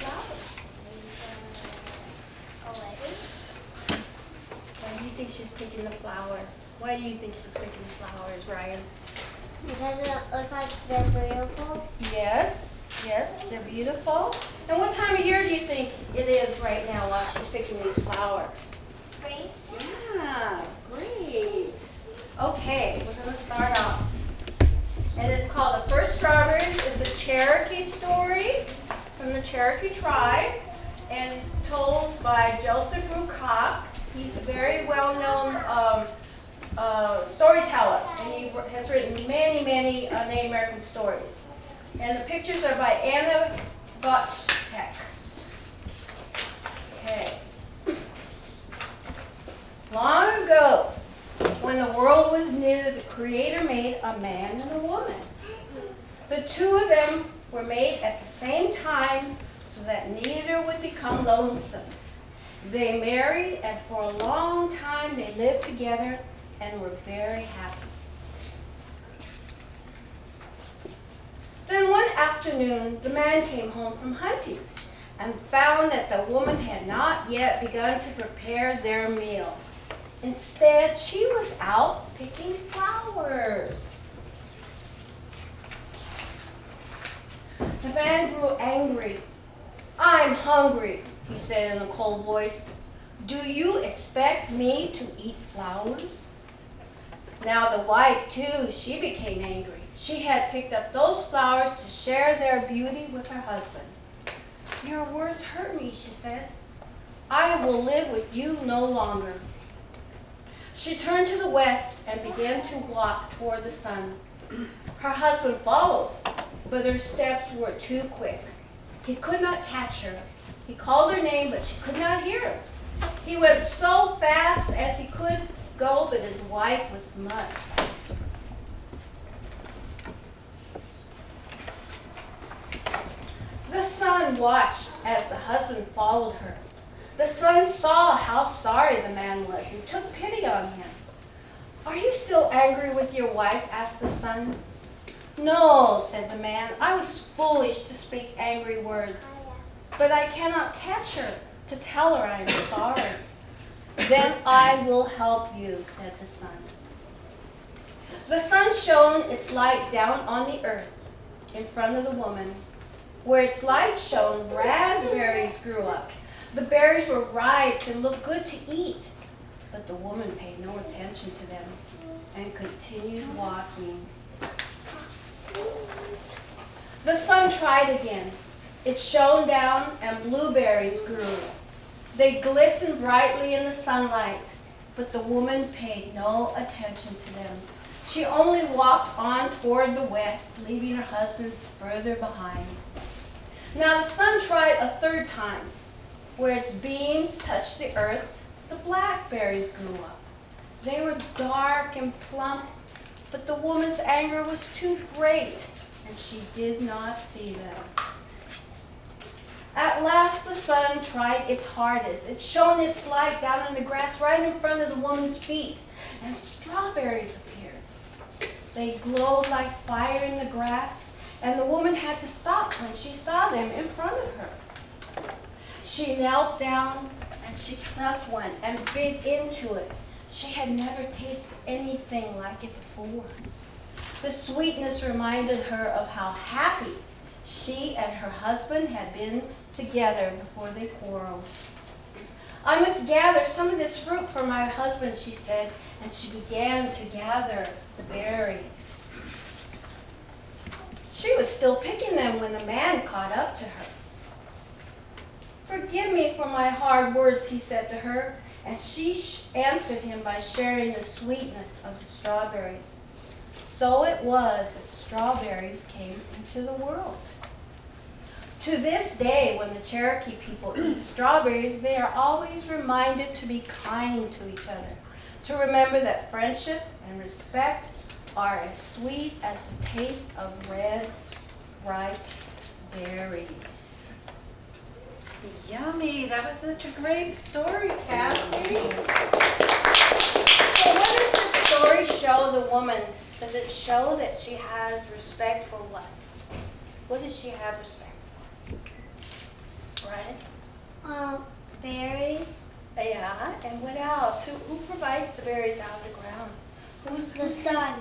flowers? A wedding? Why do you think she's picking the flowers? Why do you think she's picking the flowers, Ryan? Because it looks like they're beautiful. Yes, yes, they're beautiful. And what time of year do you think it is right now while she's picking these flowers? Spring? Yeah, great. Okay, we're going to start off. And it's called The First Strawberries. It's a Cherokee story from the Cherokee tribe. And it's told by Joseph Rucock. He's a very well-known storyteller. And he has written many Native American stories. And the pictures are by Anna Butchtek. Okay. Long ago, when the world was new, the Creator made a man and a woman. The two of them were made at the same time so that neither would become lonesome. They married, and for a long time they lived together and were very happy. Then one afternoon, the man came home from hunting and found that the woman had not yet begun to prepare their meal. Instead, she was out picking flowers. The man grew angry. "I'm hungry," he said in a cold voice. "Do you expect me to eat flowers?" Now the wife, too, she became angry. She had picked up those flowers to share their beauty with her husband. "Your words hurt me," she said. "I will live with you no longer." She turned to the west and began to walk toward the sun. Her husband followed, but her steps were too quick. He could not catch her. He called her name, but she could not hear him. He went so fast as he could go, but his wife was much faster. The sun watched as the husband followed her. The sun saw how sorry the man was and took pity on him. "Are you still angry with your wife?" asked the sun. "No," said the man. "I was foolish to speak angry words, but I cannot catch her to tell her I am sorry." "Then I will help you," said the sun. The sun shone its light down on the earth in front of the woman. Where its light shone, raspberries grew up. The berries were ripe and looked good to eat, but the woman paid no attention to them and continued walking. The sun tried again. It shone down and blueberries grew. They glistened brightly in the sunlight, but the woman paid no attention to them. She only walked on toward the west, leaving her husband further behind. Now the sun tried a third time. Where its beams touched the earth, the blackberries grew up. They were dark and plump, but the woman's anger was too great, and she did not see them. At last the sun tried its hardest. It shone its light down in the grass right in front of the woman's feet, and strawberries appeared. They glowed like fire in the grass, and the woman had to stop when she saw them in front of her. She knelt down and she plucked one and bit into it. She had never tasted anything like it before. The sweetness reminded her of how happy she and her husband had been together before they quarreled. "I must gather some of this fruit for my husband," she said, and she began to gather the berries. She was still picking them when the man caught up to her. "Forgive me for my hard words," he said to her, and she answered him by sharing the sweetness of the strawberries. So it was that strawberries came into the world. To this day, when the Cherokee people eat strawberries, they are always reminded to be kind to each other, to remember that friendship and respect are as sweet as the taste of red, ripe berries. Yummy. That was such a great story, Cassie. So what does this story show the woman? Does it show that she has respect for what? What does she have respect for? right? Berries. Yeah, and what else? Who provides the berries out of the ground? The sun.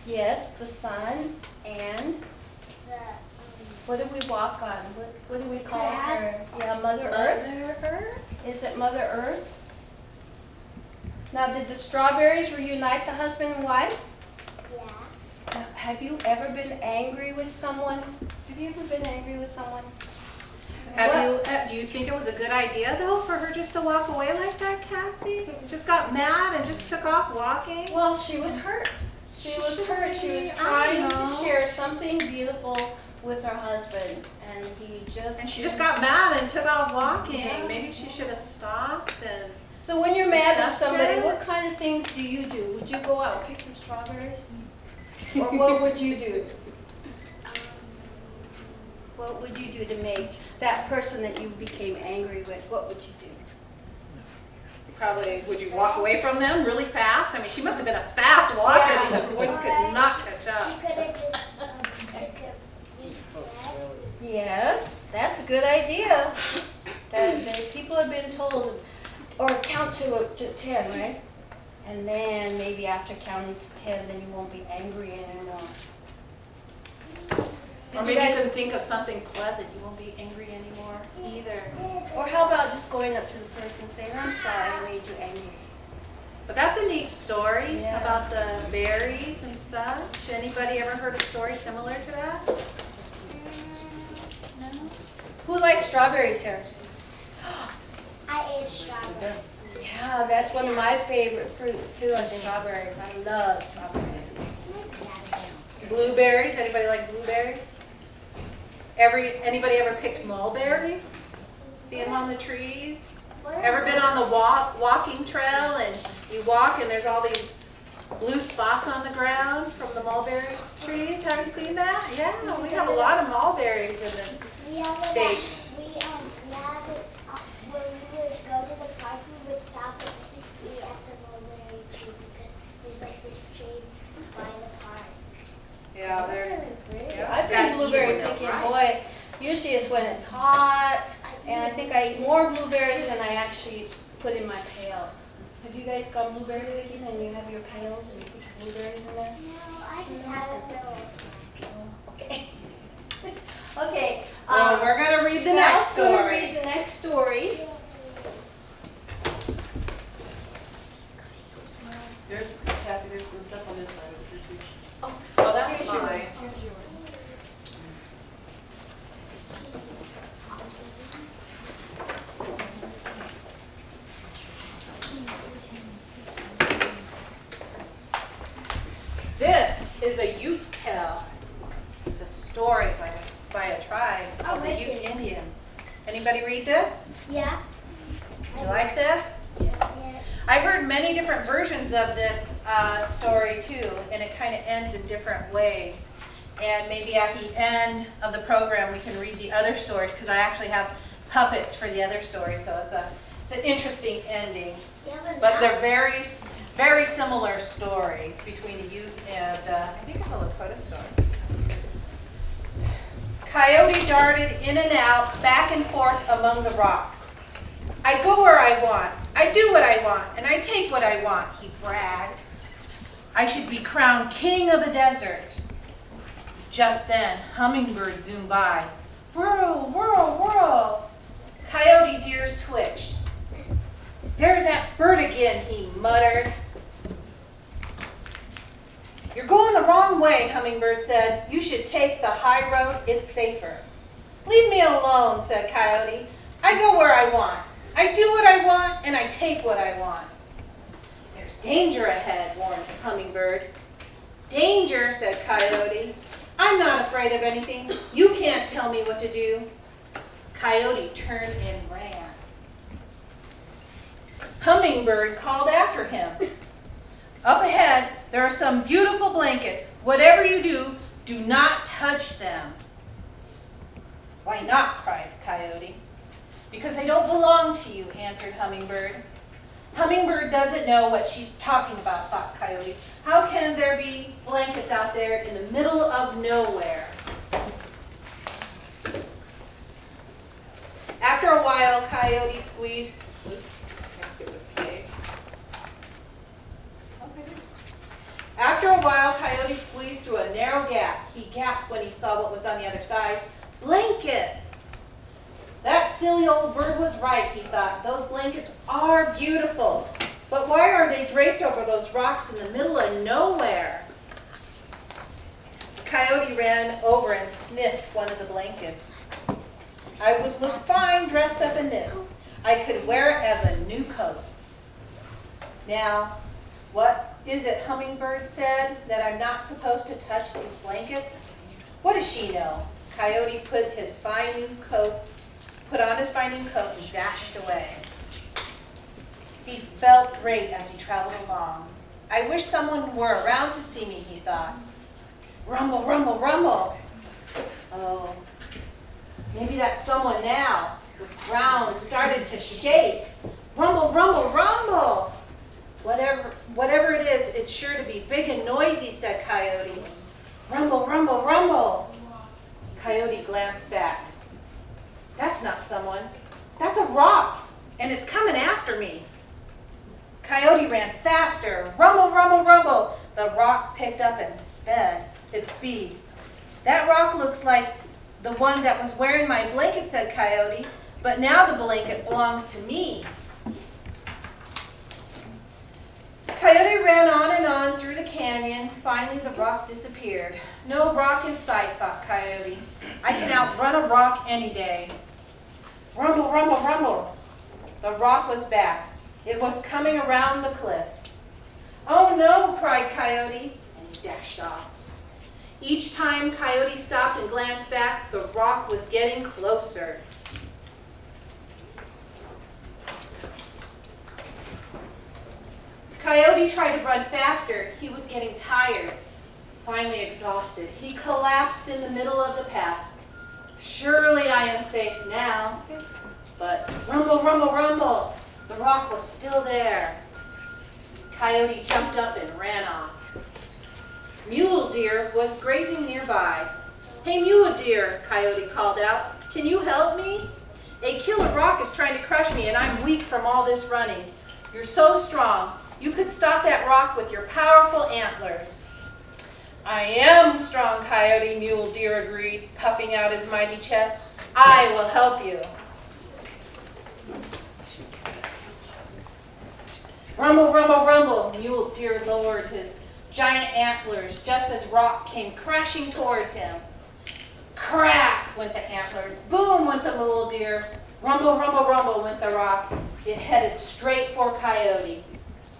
Yes, the sun. And The what do we walk on? What do we call Grass. her? Yeah, Mother Earth. Mother Earth? Is it Mother Earth? Now, did the strawberries reunite the husband and wife? yeah. Now, have you ever been angry with someone? Have you ever been angry with someone? Do you think it was a good idea though for her just to walk away like that, Cassie? Just got mad and just took off walking? Well, she was hurt. She was hurt. She was I trying to know. share something beautiful with her husband, and he just. And she just got mad and took off walking. Yeah. Maybe she should have stopped and. So when you're mad at Disgusted? somebody, what kind of things do you do? Would you go out and pick some strawberries? Or what would you do? What would you do to make that person that you became angry with, what would you do? Probably, would you walk away from them really fast? I mean, she must have been a fast walker Yeah. because one could not catch She up. could have just took a deep breath. Yes, that's a good idea. That people have been told, or count to 10, right? And then maybe after counting to 10, then you won't be angry anymore. Or Did you maybe you guys- can think of something pleasant. You won't be angry anymore either. Or how about just going up to the person and saying, I'm sorry I made you angry. But that's a neat story Yeah. about the berries and such. Anybody ever heard a story similar to that? No? Who likes strawberries here? I ate strawberries. Yeah, that's one of my favorite fruits too, are strawberries. I love strawberries. Blueberries. Anybody like blueberries? Anybody ever picked mulberries? See them on the trees? Ever been on the walking trail and you walk and there's all these blue spots on the ground from the mulberry trees? Have you seen that? Yeah, we have a lot of mulberries in this We have it state. we have it when we would go to the park, we would stop and eat at the mulberry tree because there's like this tree by the park. Yeah, they're. Yeah, I've gotta been eat blueberry when they're picking, ripe. boy, usually it's when it's hot, and I think I eat more blueberries than I actually put in my pail. Have you guys gone blueberry picking and you have your pails and you put blueberries in there? No, I just have a little snack. Okay. Okay. Well, we're gonna read the now next we're gonna story. read the next story. There's, Cassie, there's some stuff on this side of the tree. Oh, that's Here's yours. fine. Here's yours. This is a Ute tale. It's a story by a tribe called the read Ute this. Indians. Anybody read this? Yeah? You like this? Yeah. I've heard many different versions of this story too, and it kind of ends in different ways. And maybe at the end of the program we can read the other stories because I actually have puppets for the other stories, so it's an interesting ending. You have a But nap? they're very similar stories between the Ute and I think it's a Lakota story. Coyote darted in and out, back and forth among the rocks. I go where I want, I do what I want, and I take what I want, he bragged. I should be crowned king of the desert. Just then, Hummingbird zoomed by. Whirl, whirl, whirl. Coyote's ears twitched. There's that bird again, he muttered. You're going the wrong way, Hummingbird said. You should take the high road, it's safer. Leave me alone, said Coyote. I go where I want. I do what I want, and I take what I want. There's danger ahead, warned Hummingbird. Danger, said Coyote. I'm not afraid of anything. You can't tell me what to do. Coyote turned and ran. Hummingbird called after him. Up ahead, there are some beautiful blankets. Whatever you do, do not touch them. Why not? Cried Coyote. Because they don't belong to you, answered Hummingbird. Hummingbird doesn't know what she's talking about, thought Coyote. How can there be blankets out there in the middle of nowhere? After while, Coyote squeezed. Oops, I skipped a page. Okay. After a while, Coyote squeezed through a narrow gap. He gasped when he saw what was on the other side. Blankets! That silly old bird was right, he thought. Those blankets are beautiful. But why are they draped over those rocks in the middle of nowhere? Coyote ran over and sniffed one of the blankets. I was look fine dressed up in this. I could wear it as a new coat. Now, what is it Hummingbird said, that I'm not supposed to touch these blankets? What does she know? Coyote put on his fine new coat and dashed away. He felt great as he traveled along. I wish someone were around to see me, he thought. Rumble, rumble, rumble. Oh, maybe that's someone now. The ground started to shake. Rumble, rumble, rumble. Whatever it is, it's sure to be big and noisy, said Coyote. Rumble, rumble, rumble. Coyote glanced back. That's not someone. That's a rock, and it's coming after me. Coyote ran faster. Rumble, rumble, rumble. The rock picked up and sped its speed. That rock looks like the one that was wearing my blanket, said Coyote, but now the blanket belongs to me. Coyote ran on and on through the canyon. Finally, the rock disappeared. No rock in sight, thought Coyote. I can outrun a rock any day. Rumble, rumble, rumble. The rock was back. It was coming around the cliff. Oh no, cried Coyote, and he dashed off. Each time Coyote stopped and glanced back, the rock was getting closer. Coyote tried to run faster. He was getting tired, finally exhausted. He collapsed in the middle of the path. Surely I am safe now. But rumble, rumble, rumble. The rock was still there. Coyote jumped up and ran off. Mule Deer was grazing nearby. Hey, Mule Deer, Coyote called out. Can you help me? A killer rock is trying to crush me, and I'm weak from all this running. You're so strong. You could stop that rock with your powerful antlers. I am strong, Coyote, Mule Deer agreed, puffing out his mighty chest. I will help you. Rumble, rumble, rumble. Mule Deer lowered his giant antlers just as rock came crashing towards him. Crack went the antlers. Boom went the Mule Deer. Rumble, rumble, rumble went the rock. It headed straight for Coyote.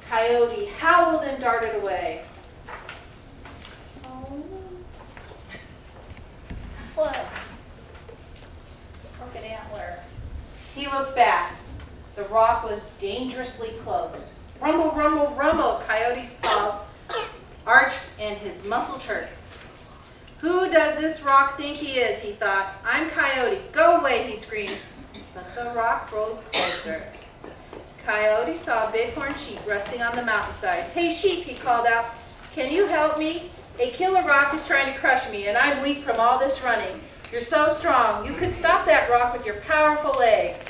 Coyote howled and darted away. What? Crooked antler. He looked back. The rock was dangerously close. Rumble, rumble, rumble. Coyote's paws arched and his muscles hurt. Who does this rock think he is, he thought. I'm Coyote. Go away, he screamed. But the rock rolled closer. Coyote saw a bighorn sheep resting on the mountainside. Hey, sheep, he called out. Can you help me? A killer rock is trying to crush me, and I'm weak from all this running. You're so strong. You could stop that rock with your powerful legs.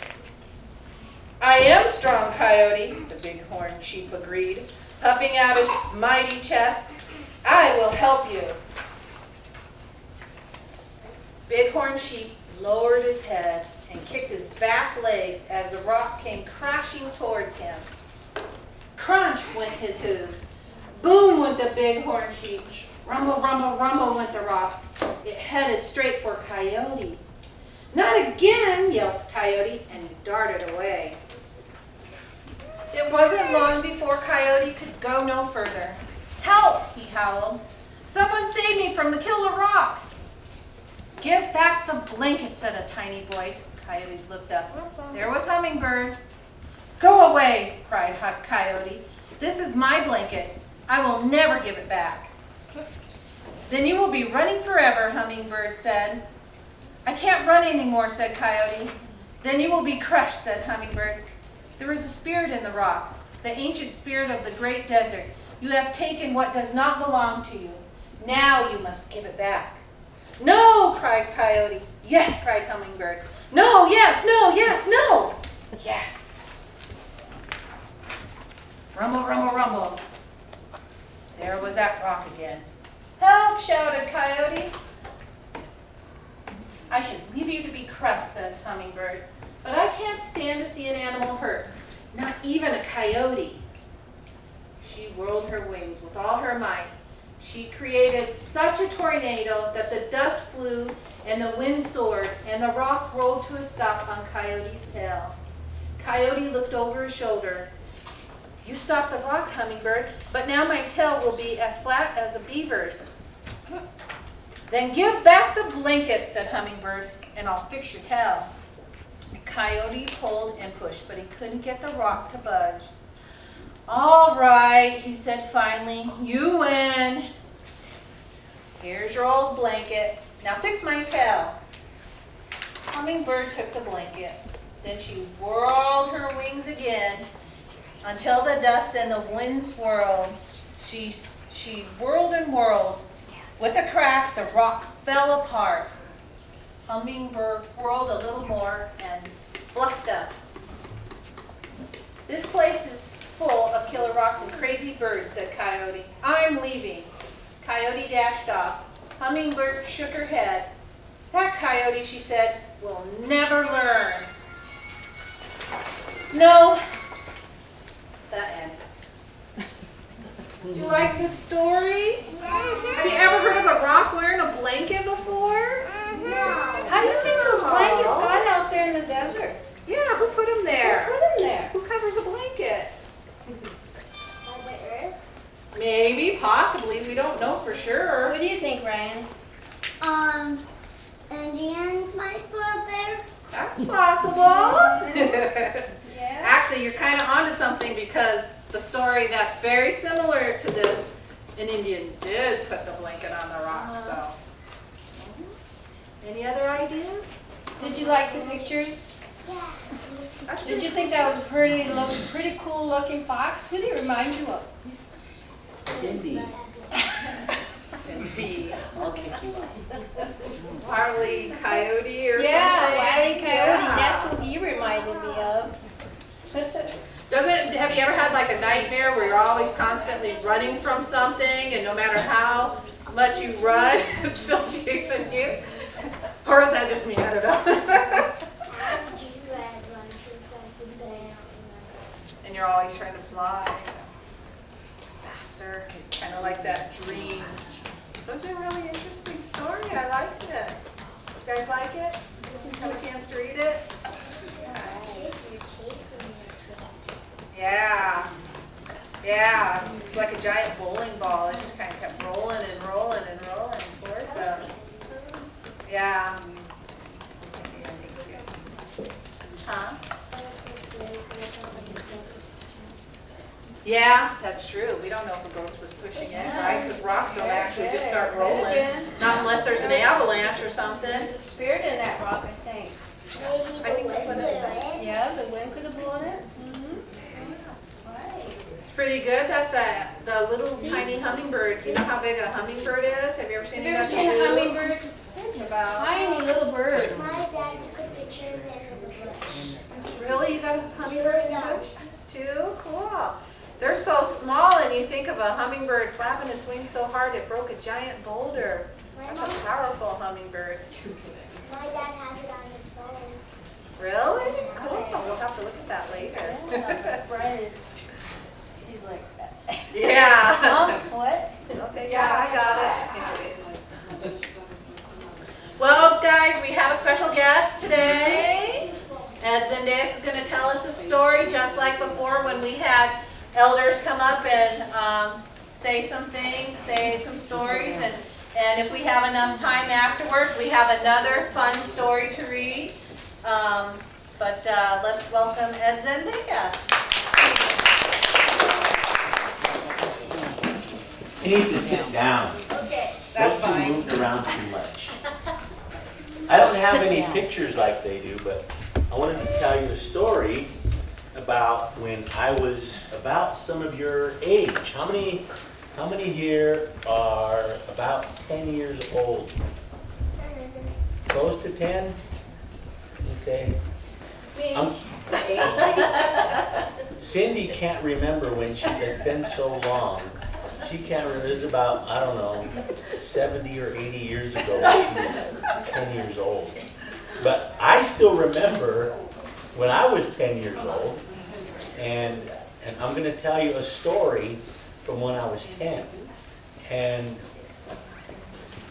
I am strong, Coyote, the bighorn sheep agreed, puffing out his mighty chest. I will help you. Bighorn sheep lowered his head and kicked his back legs as the rock came crashing towards him. Crunch went his hoof. Boom went the bighorn sheep. Rumble, rumble, rumble went the rock. It headed straight for Coyote. Not again, yelped Coyote, and he darted away. It wasn't long before Coyote could go no further. Help, he howled. Someone save me from the killer rock. Give back the blanket, said a tiny voice. Coyote looked up. There was Hummingbird. Go away, cried Coyote. This is my blanket. I will never give it back. Then you will be running forever, Hummingbird said. I can't run anymore, said Coyote. Then you will be crushed, said Hummingbird. There is a spirit in the rock, the ancient spirit of the great desert. You have taken what does not belong to you. Now you must give it back. No, cried Coyote. Yes, cried Hummingbird. No, yes, no, yes, no. Yes. Rumble, rumble, rumble. There was that rock again. Help, shouted Coyote. I should leave you to be crushed, said Hummingbird, but I can't stand to see an animal hurt, not even a coyote. She whirled her wings with all her might. She created such a tornado that the dust flew and the wind soared and the rock rolled to a stop on Coyote's tail. Coyote looked over his shoulder. You stopped the rock, Hummingbird, but now my tail will be as flat as a beaver's. Then give back the blanket, said Hummingbird, and I'll fix your tail. Coyote pulled and pushed, but he couldn't get the rock to budge. All right, he said finally, you win. Here's your old blanket. Now fix my tail. Hummingbird took the blanket. Then she whirled her wings again until the dust and the wind swirled. She whirled and whirled. With a crack, the rock fell apart. Hummingbird whirled a little more and fluffed up. This place is full of killer rocks and crazy birds, said Coyote. I'm leaving. Coyote dashed off. Hummingbird shook her head. That Coyote, she said, will never learn. No. The end. Do you like this story? Have you ever heard of a rock wearing a blanket before? How do you think those blankets got out there in the desert? Yeah, who put them Who there? put them there? Who covers a blanket? Mother Earth. Maybe, possibly, we don't know for sure. What do you think, Ryan? Indians might put up there. That's possible. Yeah. Actually, you're kind of onto something because the story that's very similar to this, an Indian did put the blanket on the rock, so. Any other ideas? Did you like the pictures? Yeah. Did you think that was a pretty cool looking fox? Who did he remind you of? Cindy. Cindy. I'll kick you out. Wile Coyote or Yeah, something? Wile E. Coyote. Yeah. That's who he reminded me of. Have you ever had like a nightmare where you're always constantly running from something and no matter how much you run, it's still chasing you? Or is that just me? I don't know. And you're always trying to fly faster, kind of like that dream. That's a really interesting story. I liked it. You guys like it? Have a chance to read it? Yeah. Yeah. It's like a giant bowling ball. It just kind of kept rolling and rolling and rolling towards them. Yeah. Huh? Yeah, that's true. We don't know if a ghost was pushing it, right? Because rocks don't actually just start rolling. Not unless there's an avalanche or something. There's a spirit in that rock, I think. Maybe I think the that's what wind it blew is. it. Yeah, the wind could have blown it. It's pretty good that the little tiny hummingbird, you know how big a hummingbird is? Have you ever seen Have you it? ever seen a hummingbird? They're just tiny little birds. My dad took a picture of it in the bush. Really? You got a hummingbird in the bush too? Cool. They're so small and you think of a hummingbird flapping its wings so hard it broke a giant boulder. That's a powerful hummingbird. My dad has it on his phone. Really? Cool. We'll have to look at that later. Brian is, he's like, Yeah. huh? What? Okay, yeah, I got it. Well, guys, we have a special guest today. Ed Zendejas is going to tell us a story just like before when we had elders come up and say some things, say some stories, and if we have enough time afterwards, we have another fun story to read. But let's welcome Ed Zendejas. You need to sit down. Okay. That's Those two fine. moved around too much. I don't have any pictures like they do, but I wanted to tell you a story about when I was about some of your age. How many here are about 10 years old? Close to 10? Okay. Me. Cindy can't remember when it's been so long. She can't remember, it was about, I don't know, 70 or 80 years ago when she was 10 years old. But I still remember when I was 10 years old, and I'm going to tell you a story from when I was 10. And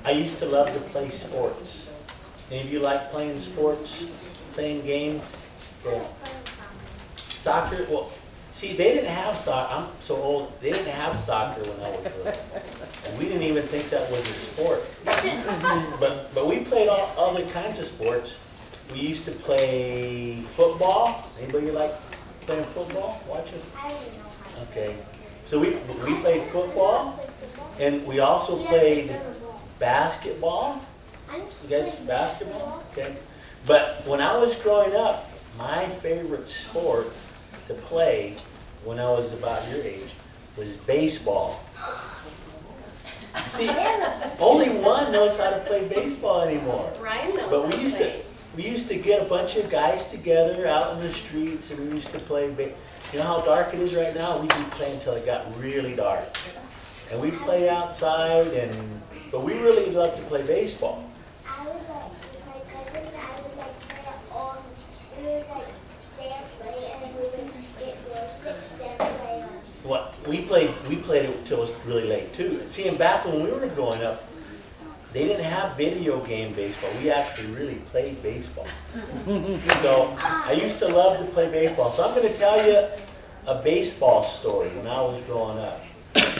I used to love to play sports. Any of you like playing sports, playing games? Okay. Soccer? Well, see, they didn't have soccer. I'm so old. They didn't have soccer when I was little. And we didn't even think that was a sport. But we played all other kinds of sports. We used to play football. Anybody like playing football? Watch it. I don't know how to Okay. So we played football, and we also played basketball. You guys, basketball? Okay. But when I was growing up, my favorite sport to play when I was about your age was baseball. See, only one knows how to play baseball anymore. Ryan knows. But how we used to get a bunch of guys together out in the streets, and we used to play. You know how dark it is right now? We'd be playing until it got really dark, and we'd play outside. But we really loved to play baseball. I would like, with my cousin, I would like play at all, and we would like stay and play, and then we would get glow sticks, then play on. What we played it until it was really late too. See, and back when we were growing up, they didn't have video game baseball. We actually really played baseball. So I used to love to play baseball. So I'm going to tell you a baseball story when I was growing up.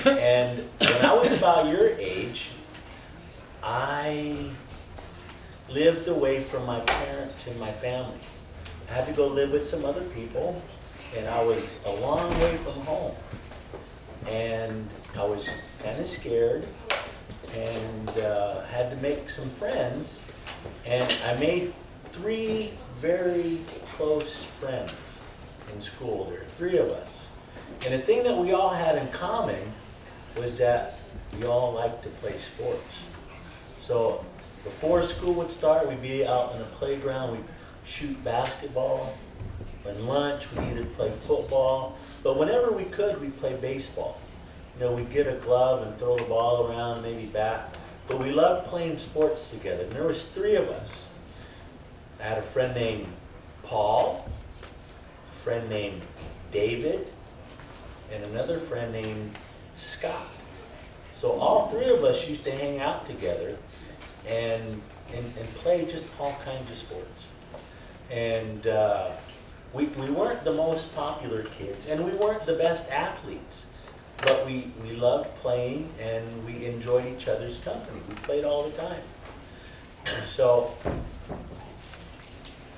And when I was about your age, I lived away from my parents and my family. I had to go live with some other people, and I was a long way from home. And I was kind of scared, and had to make some friends. And I made 3 very close friends in school. There were 3 of us. And the thing that we all had in common was that we all liked to play sports. So before school would start, we'd be out in the playground, we'd shoot basketball. When lunch, we'd either play football, but whenever we could, we'd play baseball. You know, we'd get a glove and throw the ball around, maybe bat. But we loved playing sports together. And there was 3 of us. I had a friend named Paul, a friend named David, and another friend named Scott. So all 3 of us used to hang out together and play just all kinds of sports. And we weren't the most popular kids, and we weren't the best athletes. But we loved playing, and we enjoyed each other's company. We played all the time. So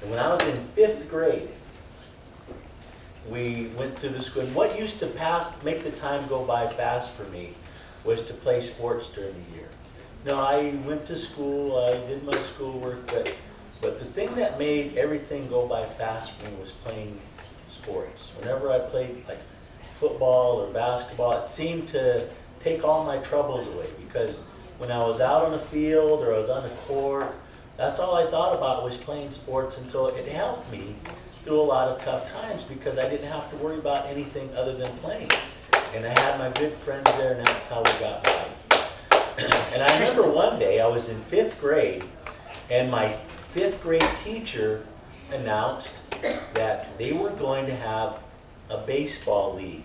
when I was in 5th grade, we went to the school. And what used to make the time go by fast for me was to play sports during the year. Now, I went to school, I did my schoolwork, but the thing that made everything go by fast for me was playing sports. Whenever I played like football or basketball, it seemed to take all my troubles away, because when I was out on the field or I was on the court, that's all I thought about was playing sports. And so it helped me through a lot of tough times, because I didn't have to worry about anything other than playing. And I had my good friends there, and that's how we got by. And I remember one day I was in 5th grade, and my 5th grade teacher announced that they were going to have a baseball league.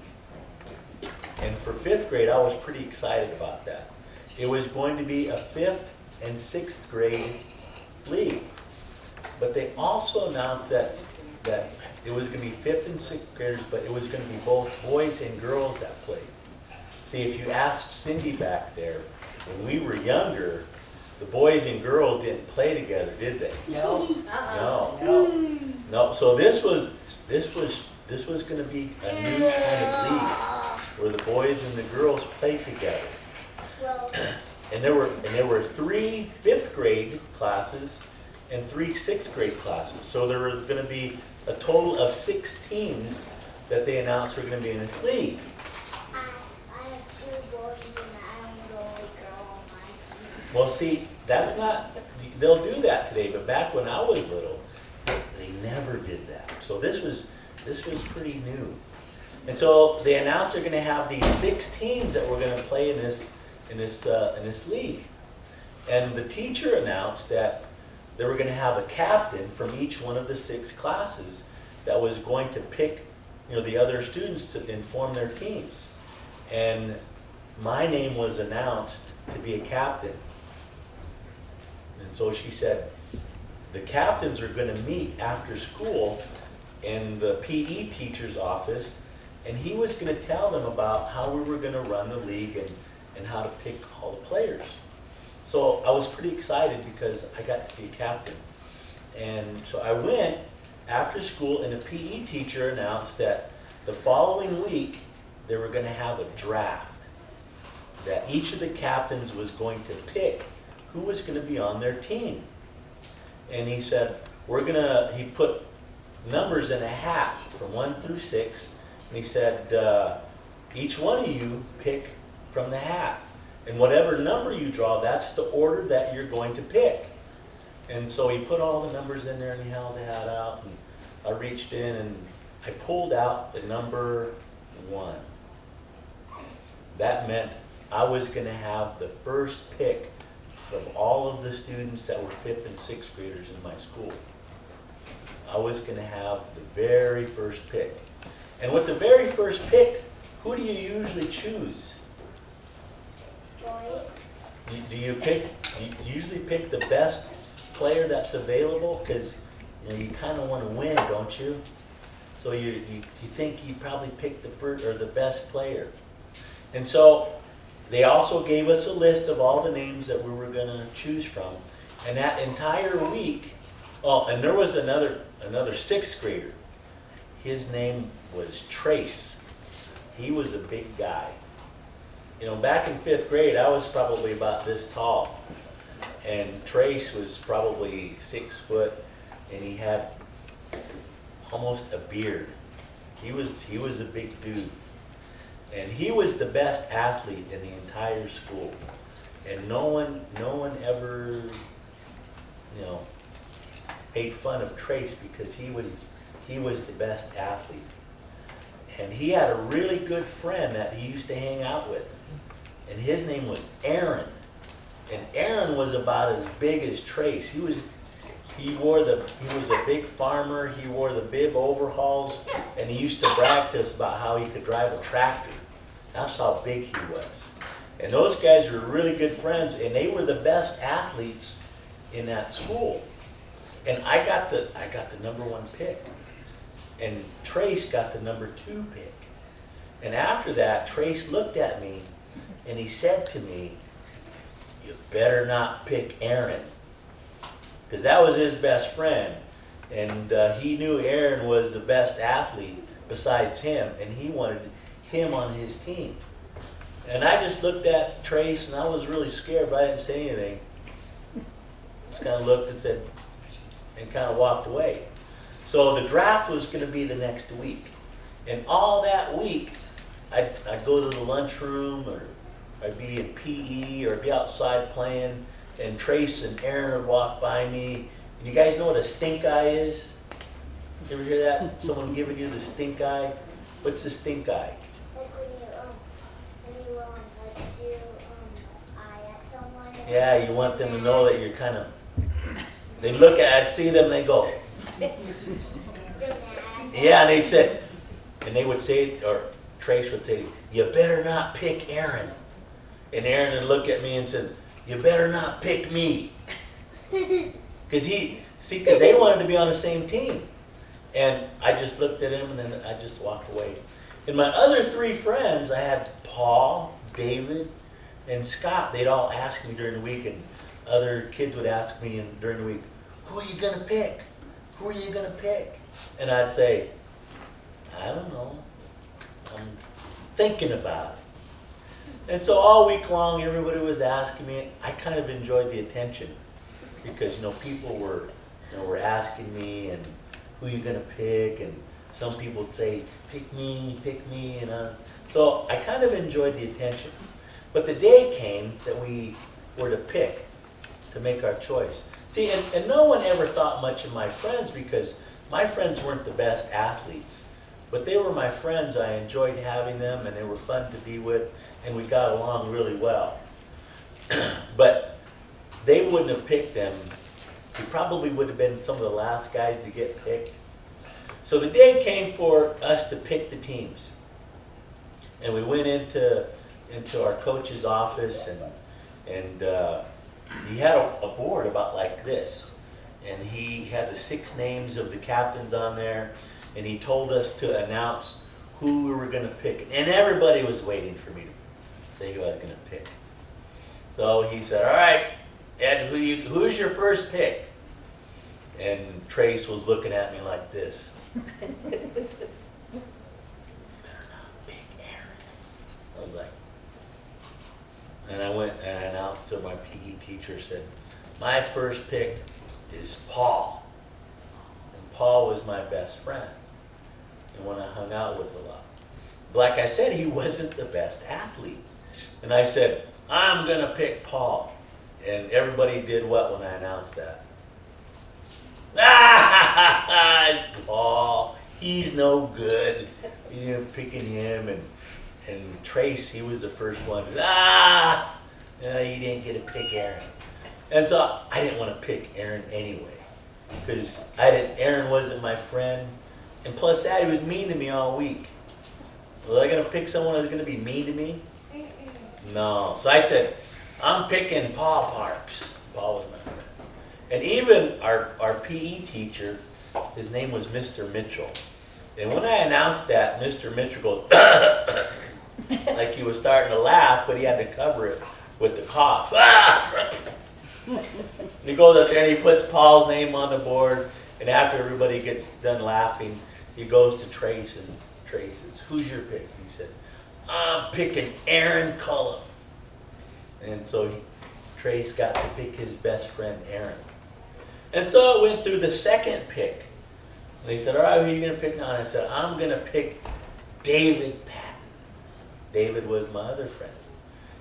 And for 5th grade, I was pretty excited about that. It was going to be a 5th and 6th grade league. But they also announced that it was going to be 5th and 6th graders, but it was going to be both boys and girls that played. See, if you ask Cindy back there, when we were younger, the boys and girls didn't play together, did they? No. No. So this was going to be a new kind of league where the boys and the girls played together. Well, And there were 3 5th grade classes and 3 6th grade classes. So there was going to be a total of 6 teams that they announced were going to be in this league. I have 2 boys and I'm the only girl on my team. Well, see, that's not, they'll do that today, but back when I was little, they never did that. So this was pretty new. And so they announced they're going to have these 6 teams that were going to play in this league. And the teacher announced that they were going to have a captain from each one of the 6 classes that was going to pick, the other students to inform their teams. And my name was announced to be a captain. And so she said, the captains are going to meet after school in the PE teacher's office, and he was going to tell them about how we were going to run the league and how to pick all the players. So I was pretty excited because I got to be a captain. And so I went after school, and the PE teacher announced that the following week they were going to have a draft, that each of the captains was going to pick who was going to be on their team. And he said, he put numbers in a hat from 1 through 6, and he said, each one of you pick from the hat. And whatever number you draw, that's the order that you're going to pick. And so he put all the numbers in there, and he held the hat out, and I reached in and I pulled out the number 1. That meant I was going to have the first pick of all of the students that were 5th and 6th graders in my school. I was going to have the very first pick. And with the very first pick, who do you usually choose? Boys. Do you usually pick the best player that's available? Because you kind of want to win, don't you? So you think you probably pick the first or the best player. And so they also gave us a list of all the names that we were going to choose from. And that entire week, and there was another 6th grader. His name was Trace. He was a big guy. Back in 5th grade, I was probably about this tall. And Trace was probably 6 foot, and he had almost a beard. He was a big dude. And he was the best athlete in the entire school. And no one ever, made fun of Trace because he was the best athlete. And he had a really good friend that he used to hang out with. And his name was Aaron. And Aaron was about as big as Trace. He was a big farmer. He wore the bib overalls, and he used to brag to us about how he could drive a tractor. That's how big he was. And those guys were really good friends, and they were the best athletes in that school. And I got the number 1 pick, and Trace got the number 2 pick. And after that, Trace looked at me, and he said to me, "You better not pick Aaron," because that was his best friend, and he knew Aaron was the best athlete besides him, and he wanted him on his team. And I just looked at Trace, and I was really scared, but I didn't say anything. Just kind of looked and said, and kind of walked away. So the draft was going to be the next week, and all that week, I'd go to the lunchroom, or I'd be in PE, or be outside playing, and Trace and Aaron would walk by me. And you guys know what a stink eye is? You ever hear that? Someone giving you the stink eye? What's the stink eye? Like when you like do eye at someone. Yeah, you want them to know that you're kind of, I'd see them, they go, They're mad. yeah, and they'd say, and they would say, or Trace would say, "You better not pick Aaron." And Aaron would look at me and says, "You better not pick me." Because they wanted to be on the same team. And I just looked at him, and then I just walked away. And my other 3 friends, I had Paul, David, and Scott. They'd all ask me during the week, and other kids would ask me during the week, "Who are you going to pick? Who are you going to pick?" And I'd say, "I don't know. I'm thinking about it." And so all week long, everybody was asking me. I kind of enjoyed the attention because, people were asking me, and who you going to pick, and some people would say, pick me, so I kind of enjoyed the attention. But the day came that we were to pick, to make our choice. See, and no one ever thought much of my friends because my friends weren't the best athletes. But they were my friends. I enjoyed having them, and they were fun to be with, and we got along really well. But they wouldn't have picked them. We probably would have been some of the last guys to get picked. So the day came for us to pick the teams. And we went into our coach's office, and he had a board about like this. And he had the 6 names of the captains on there, and he told us to announce who we were going to pick. And everybody was waiting for me to say who I was going to pick. So he said, all right, Ed, who's your first pick? And Trace was looking at me like this. Better not pick Aaron. I was like, and I went and I announced to my PE teacher, said, my first pick is Paul. And Paul was my best friend and one I hung out with a lot. Like I said, he wasn't the best athlete. And I said, I'm going to pick Paul. And everybody did what when I announced that? Ah, Paul, he's no good. You know, picking him. And Trace, he was the first one. You didn't get to pick Aaron. And so I didn't want to pick Aaron anyway. Because Aaron wasn't my friend. And plus that, he was mean to me all week. Was I going to pick someone who's going to be mean to me? No. So I said, I'm picking Paul Parks. Paul was my friend. And even our PE teacher, his name was Mr. Mitchell. And when I announced that, Mr. Mitchell goes, like he was starting to laugh, but he had to cover it with the cough. And he goes up there and he puts Paul's name on the board. And after everybody gets done laughing, he goes to Trace, and Trace says, who's your pick? He said, I'm picking Aaron Cullum. And so Trace got to pick his best friend, Aaron. And so it went through the second pick. And he said, all right, who are you going to pick now? And I said, I'm going to pick David Patton. David was my other friend.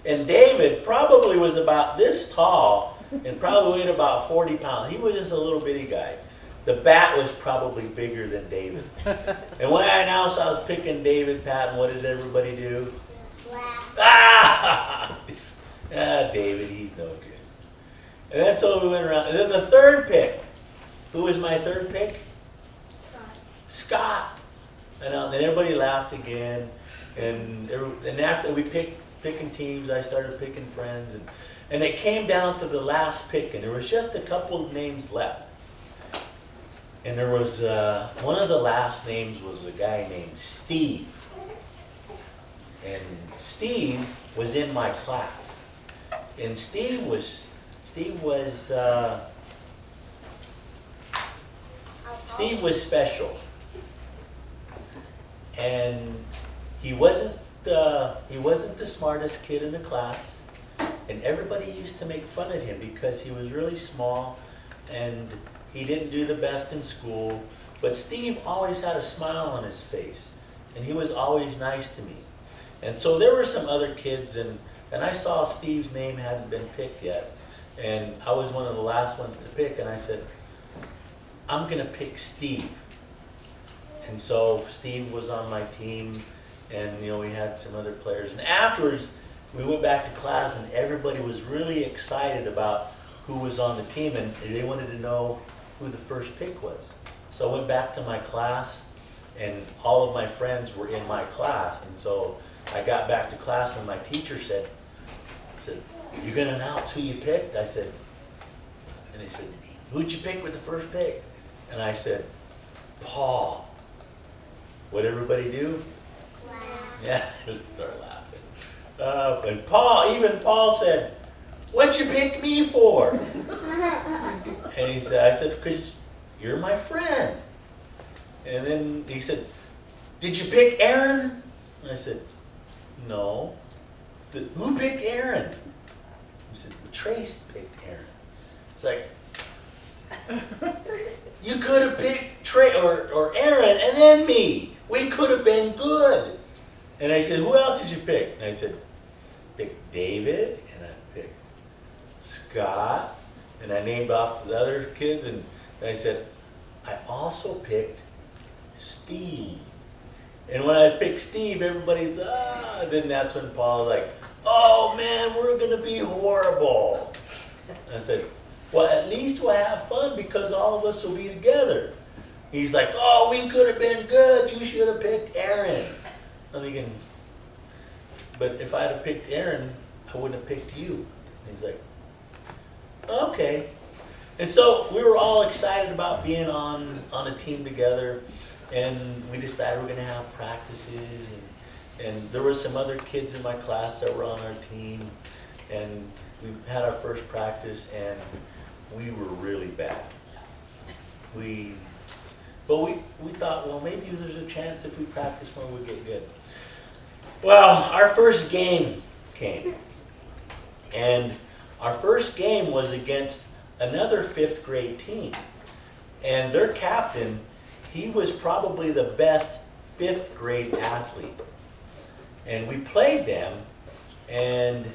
And David probably was about this tall and probably weighed about 40 pounds. He was just a little bitty guy. The bat was probably bigger than David. And when I announced I was picking David Patton, what did everybody do? Laugh. David, he's no good. And then so we went around. And then the third pick. Who was my third pick? Scott. And then everybody laughed again. And after we picking teams, I started picking friends. And it came down to the last pick. And there was just a couple of names left. And there was, one of the last names was a guy named Steve. And Steve was in my class. And Steve was special. And he wasn't the smartest kid in the class. And everybody used to make fun of him because he was really small and he didn't do the best in school. But Steve always had a smile on his face. And he was always nice to me. And so there were some other kids, and I saw Steve's name hadn't been picked yet. And I was one of the last ones to pick, and I said, I'm going to pick Steve. And so Steve was on my team, and we had some other players. And afterwards, we went back to class, and everybody was really excited about who was on the team, and they wanted to know who the first pick was. So I went back to my class, and all of my friends were in my class. And so I got back to class, and my teacher said, you going to announce who you picked? I said, and he said, who'd you pick with the first pick? And I said, Paul. What'd everybody do? Laugh. Yeah, start laughing. And even Paul said, what'd you pick me for? And I said, because you're my friend. And then he said, did you pick Aaron? And I said, no. He said, who picked Aaron? He said, Trace picked Aaron. It's like, you could have picked Trey or Aaron and then me. We could have been good. And I said, who else did you pick? And I said, picked David, and I picked Scott, And I named off the other kids, and I said, I also picked Steve. And when I picked Steve, everybody's, then that's when Paul was like, oh man, we're gonna be horrible. And I said, well, at least we'll have fun because all of us will be together. He's like, oh, we could have been good. You should have picked Aaron. I'm thinking, but if I'd have picked Aaron, I wouldn't have picked you. And he's like, okay. And so we were all excited about being on a team together, and we decided we're going to have practices, and there were some other kids in my class that were on our team, and we had our first practice, and we were really bad. But we thought, well, maybe there's a chance if we practice more, we'll get good. Well, our first game came, and our first game was against another 5th grade team, and their captain, he was probably the best 5th grade athlete. And we played them, and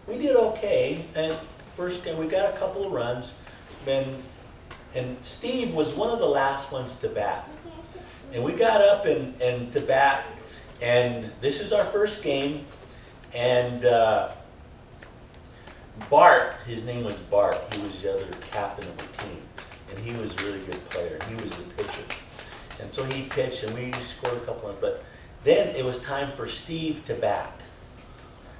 we did okay. And first game, we got a couple of runs, and Steve was one of the last ones to bat. And we got up and to bat, and this is our first game, and Bart, his name was Bart, he was the other captain of the team, and he was a really good player. He was the pitcher. And so he pitched, and we scored a couple of, but then it was time for Steve to bat.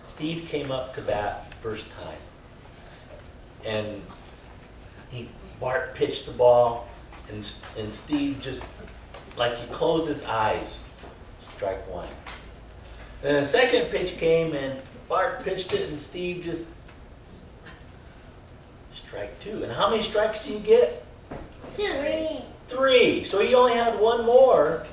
Steve came up to bat first time, and Bart pitched the ball, and Steve just, like he closed his eyes, strike one. And the second pitch came, and Bart pitched it, and Steve just, strike two. And how many strikes do you get? 3. So he only had one more.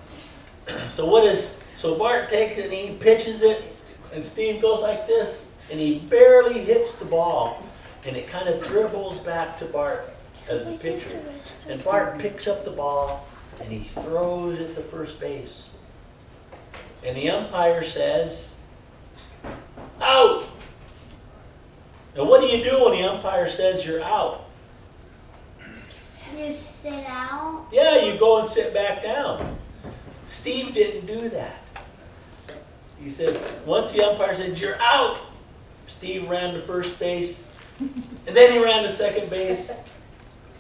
So Bart takes it and he pitches it, and Steve goes like this, and he barely hits the ball, and it kind of dribbles back to Bart as the pitcher. And Bart picks up the ball, and he throws it to first base. And the umpire says, out! Now what do you do when the umpire says you're out? You sit out. Yeah, you go and sit back down. Steve didn't do that. He said, once the umpire said, you're out, Steve ran to first base, and then he ran to second base,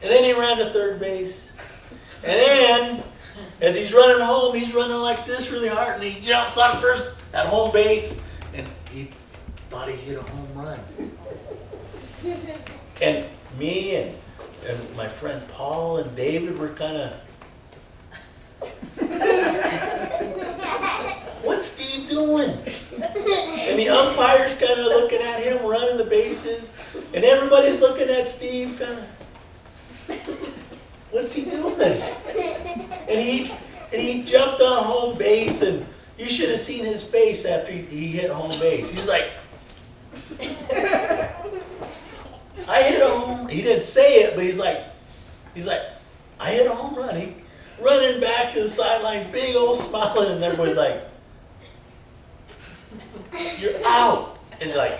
and then he ran to third base. And then, as he's running home, he's running like this really hard, and he jumps on first at home base, and he thought he hit a home run. And me and my friend Paul and David were kind of, what's Steve doing? And the umpire's kind of looking at him running the bases, and everybody's looking at Steve kind of, what's he doing? And he jumped on home base, and you should have seen his face after he hit home base. He's like, I hit a home. He didn't say it, but he's like, I hit a home run. He running back to the sideline, big old smiling, and everybody's like, you're out. And like,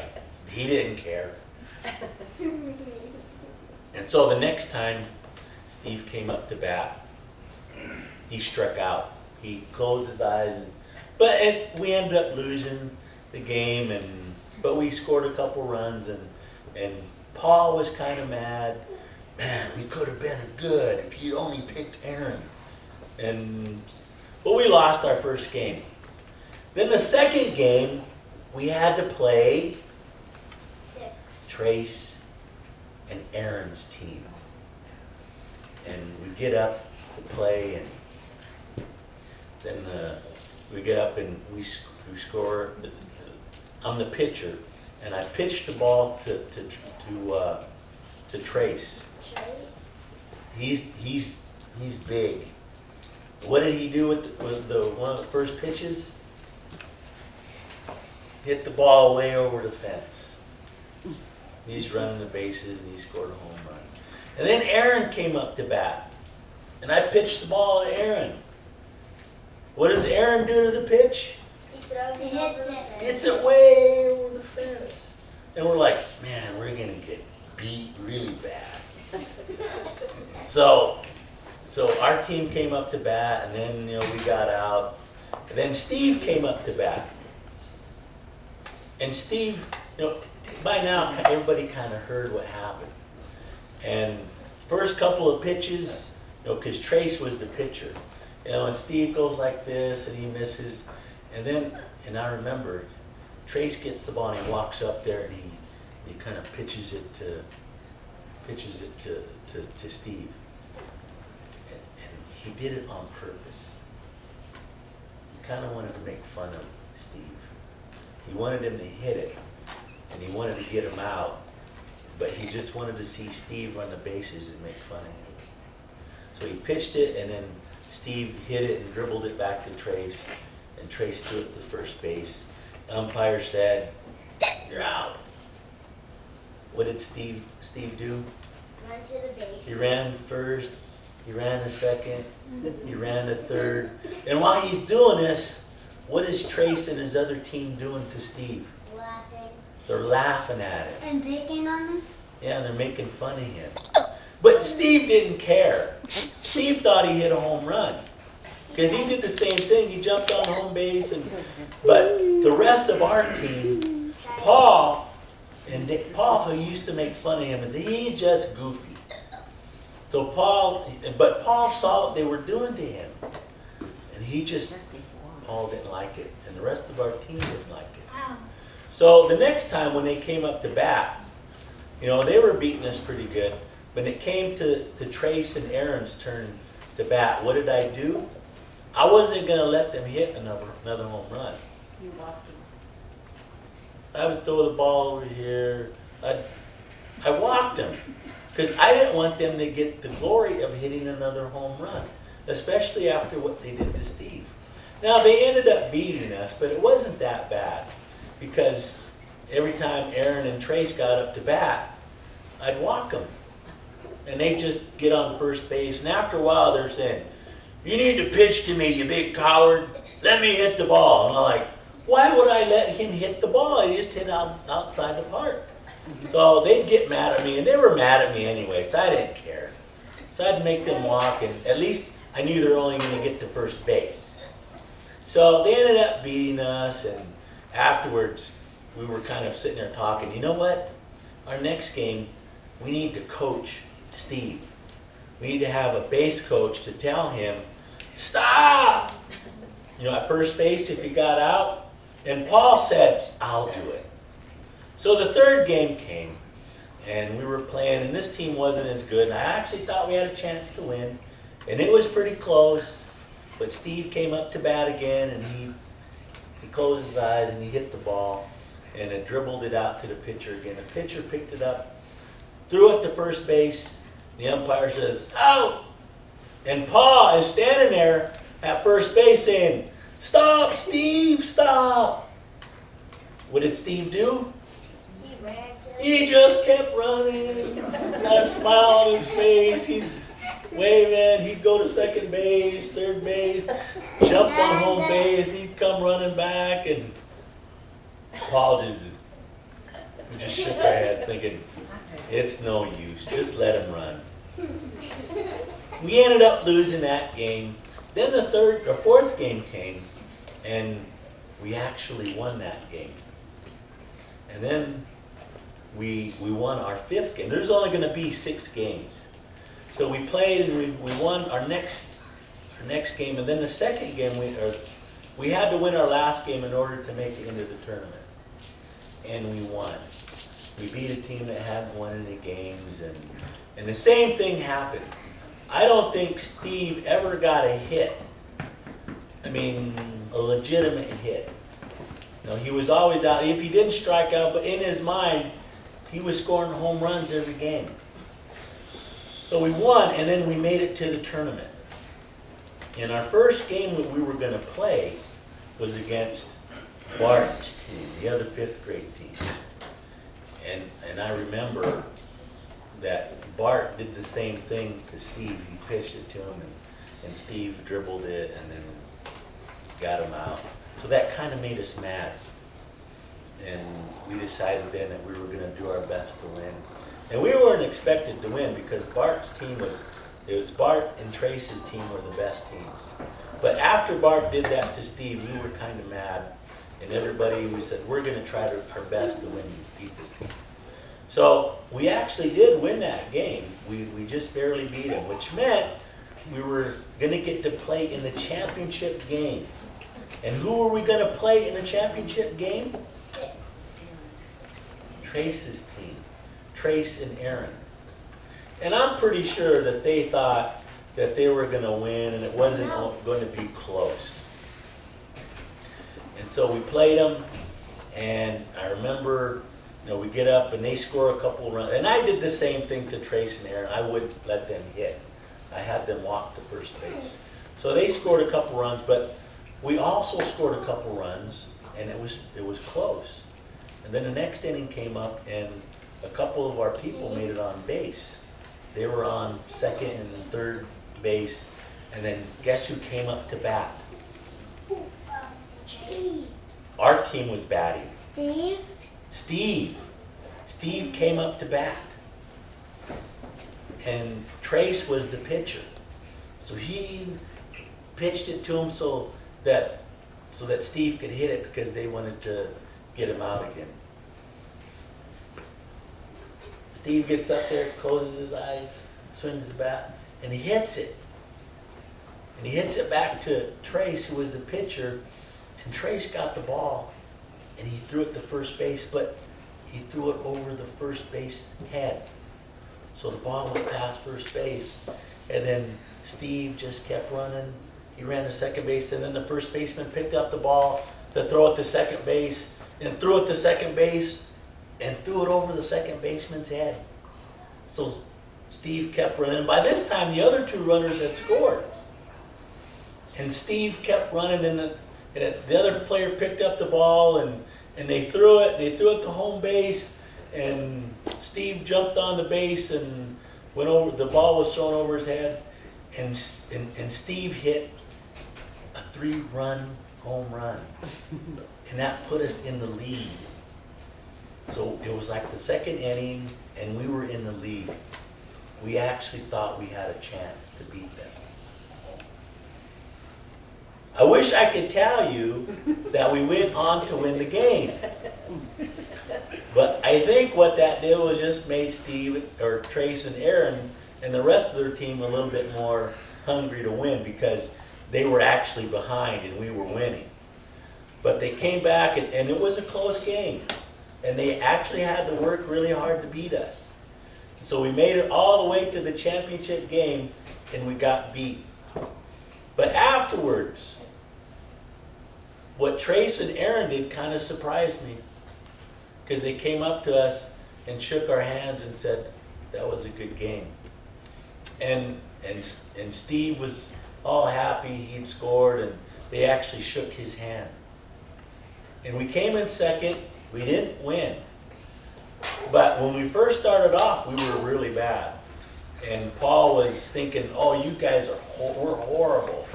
he didn't care. And so the next time Steve came up to bat, he struck out. He closed his eyes, but we ended up losing the game, but we scored a couple runs, and Paul was kind of mad. Man, we could have been good if you only picked Aaron. But we lost our first game. Then the second game, we had to play 6. Trace and Aaron's team. And we get up to play, and then we get up and we score. I'm the pitcher, and I pitched the ball to Trace. He's big. What did he do with one of the first pitches? Hit the ball way over the fence. He's running the bases, and he scored a home run. And then Aaron came up to bat, and I pitched the ball to Aaron. What does Aaron do to the pitch? He throws it over the fence. Hits it way over the fence. And we're like, man, we're going to get beat really bad. So our team came up to bat, and then we got out, and then Steve came up to bat. And Steve, by now everybody kind of heard what happened. And first couple of pitches, because Trace was the pitcher, and Steve goes like this, and he misses, and I remember Trace gets the ball and he walks up there and he kind of pitches it to Steve. And he did it on purpose. He kind of wanted to make fun of Steve. He wanted him to hit it, and he wanted to get him out, but he just wanted to see Steve run the bases and make fun of him. So he pitched it, and then Steve hit it and dribbled it back to Trace, and Trace threw it to first base. The umpire said, "You're out." What did Steve do? Run to the base. He ran first, he ran the second, he ran the third. And while he's doing this, what is Trace and his other team doing to Steve? Laughing. They're laughing at him. And picking on him? Yeah, they're making fun of him. But Steve didn't care. Steve thought he hit a home run. Because he did the same thing. He jumped on home base. But the rest of our team, Paul, who used to make fun of him, he's just goofy. So Paul saw what they were doing to him. And Paul didn't like it. And the rest of our team didn't like it. So the next time when they came up to bat, they were beating us pretty good. When it came to Trace and Aaron's turn to bat, what did I do? I wasn't going to let them hit another home run. You walked him. I would throw the ball over here. I walked them because I didn't want them to get the glory of hitting another home run, especially after what they did to Steve. Now, they ended up beating us, but it wasn't that bad because every time Aaron and Trace got up to bat, I'd walk them. And they'd just get on first base. And after a while, they're saying, "You need to pitch to me, you big coward. Let me hit the ball." And I'm like, why would I let him hit the ball? He just hit outside the park. So they'd get mad at me, and they were mad at me anyway, so I didn't care. So I'd make them walk, and at least I knew they were only going to get to first base. So they ended up beating us, and afterwards, we were kind of sitting there talking. You know what? Our next game, we need to coach Steve. We need to have a base coach to tell him, "Stop!" At first base if he got out. And Paul said, "I'll do it." So the third game came, and we were playing, and this team wasn't as good. And I actually thought we had a chance to win, and it was pretty close. But Steve came up to bat again, and he closed his eyes, and he hit the ball, and it dribbled it out to the pitcher again. The pitcher picked it up, threw it to first base. The umpire says, "Out!" And Paul is standing there at first base saying, "Stop, Steve, stop." What did Steve do? He ran to He just kept running. Got a smile on his face. He's waving. He'd go to second base, third base, jump on home base. He'd come running back, and Paul just shook our head thinking, it's no use. Just let him run. We ended up losing that game. Then the fourth game came, and we actually won that game. And then we won our fifth game. There's only going to be 6 games. So we played and we won our next game. And then the second game, we had to win our last game in order to make it into the tournament. And we won. We beat a team that hadn't won any games. And the same thing happened. I don't think Steve ever got a hit. I mean, a legitimate hit. He was always out. If he didn't strike out, but in his mind, he was scoring home runs every game. So we won, and then we made it to the tournament. And our first game that we were going to play was against Bart's team, the other 5th grade team. And I remember that Bart did the same thing to Steve. He pitched it to him, and Steve dribbled it and then got him out. So that kind of made us mad. And we decided then that we were going to do our best to win. And we weren't expected to win because it was Bart and Trace's team were the best teams. But after Bart did that to Steve, we were kind of mad. And everybody, we said, we're going to try our best to win beat this team. So we actually did win that game. We just barely beat them, which meant we were going to get to play in the championship game. And who were we going to play in the championship game? Trace's team, Trace and Aaron. And I'm pretty sure that they thought that they were going to win and it wasn't going to be close. And so we played them, and I remember, we get up and they score a couple runs. And I did the same thing to Trace and Aaron. I wouldn't let them hit. I had them walk to first base. So they scored a couple runs, but we also scored a couple runs, and it was close. And then the next inning came up, and a couple of our people made it on base. They were on second and third base, and then guess who came up to bat? Our team was batting. Steve came up to bat. And Trace was the pitcher. So he pitched it to him so that Steve could hit it because they wanted to get him out again. Steve gets up there, closes his eyes, swings the bat, and he hits it. And he hits it back to Trace, who was the pitcher, and Trace got the ball, and he threw it to first base, but he threw it over the first base head. So the ball went past first base, and then Steve just kept running. He ran to second base, and then the first baseman picked up the ball to throw it to second base, and threw it to second base, and threw it over the second baseman's head. So Steve kept running. By this time, the other two runners had scored. And Steve kept running, and the other player picked up the ball, and they threw it to home base, and Steve jumped on the base and went over. The ball was thrown over his head, and Steve hit a 3-run home run, and that put us in the lead. So it was like the second inning, and we were in the lead. We actually thought we had a chance to beat them. I wish I could tell you that we went on to win the game. But I think what that did was just made Trace and Aaron and the rest of their team a little bit more hungry to win because they were actually behind and we were winning. But they came back and it was a close game. And they actually had to work really hard to beat us. So we made it all the way to the championship game and we got beat. But afterwards, what Trace and Aaron did kind of surprised me because they came up to us and shook our hands and said, that was a good game. And Steve was all happy he'd scored, and they actually shook his hand. And we came in second. We didn't win. But when we first started off, we were really bad. And Paul was thinking, oh, you guys we're horrible.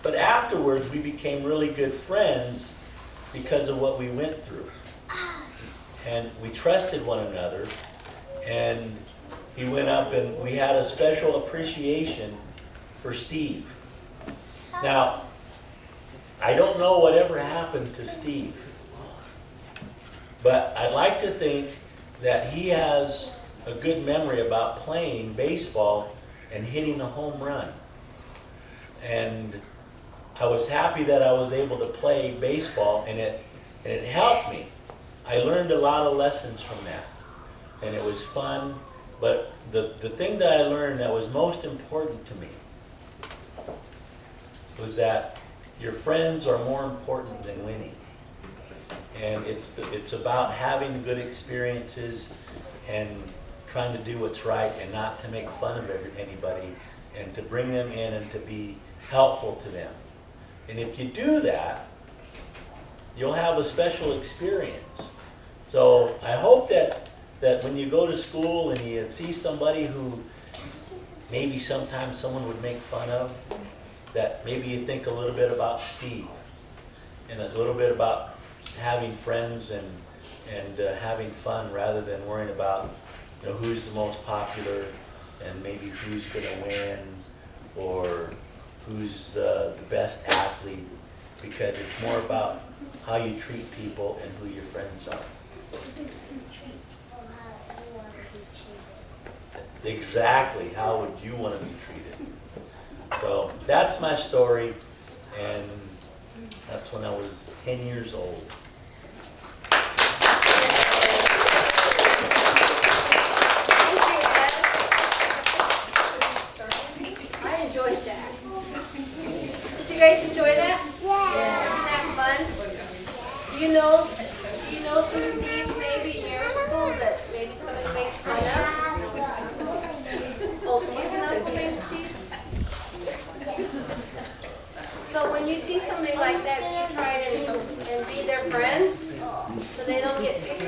But afterwards, we became really good friends because of what we went through. And we trusted one another. And he went up and we had a special appreciation for Steve. Now, I don't know whatever happened to Steve. But I'd like to think that he has a good memory about playing baseball and hitting a home run. And I was happy that I was able to play baseball, and it helped me. I learned a lot of lessons from that, and it was fun. But the thing that I learned that was most important to me was that your friends are more important than winning. And it's about having good experiences and trying to do what's right and not to make fun of anybody and to bring them in and to be helpful to them. And if you do that, you'll have a special experience. So I hope that when you go to school and you see somebody who maybe sometimes someone would make fun of, that maybe you think a little bit about Steve and a little bit about having friends and having fun rather than worrying about you know, who's the most popular and maybe who's gonna win or who's the best athlete, because it's more about how you treat people and who your friends are. Or how you want to be treated. Exactly, how would you want to be treated? So that's my story, and that's when I was 10 years old. I enjoyed that. Did you guys enjoy that? Yeah. Isn't that fun? Do you know some Steves maybe in your school that maybe somebody makes fun of? Oh, do you have an uncle named Steve? So when you see somebody like that, do you try and be their friends so they don't get picked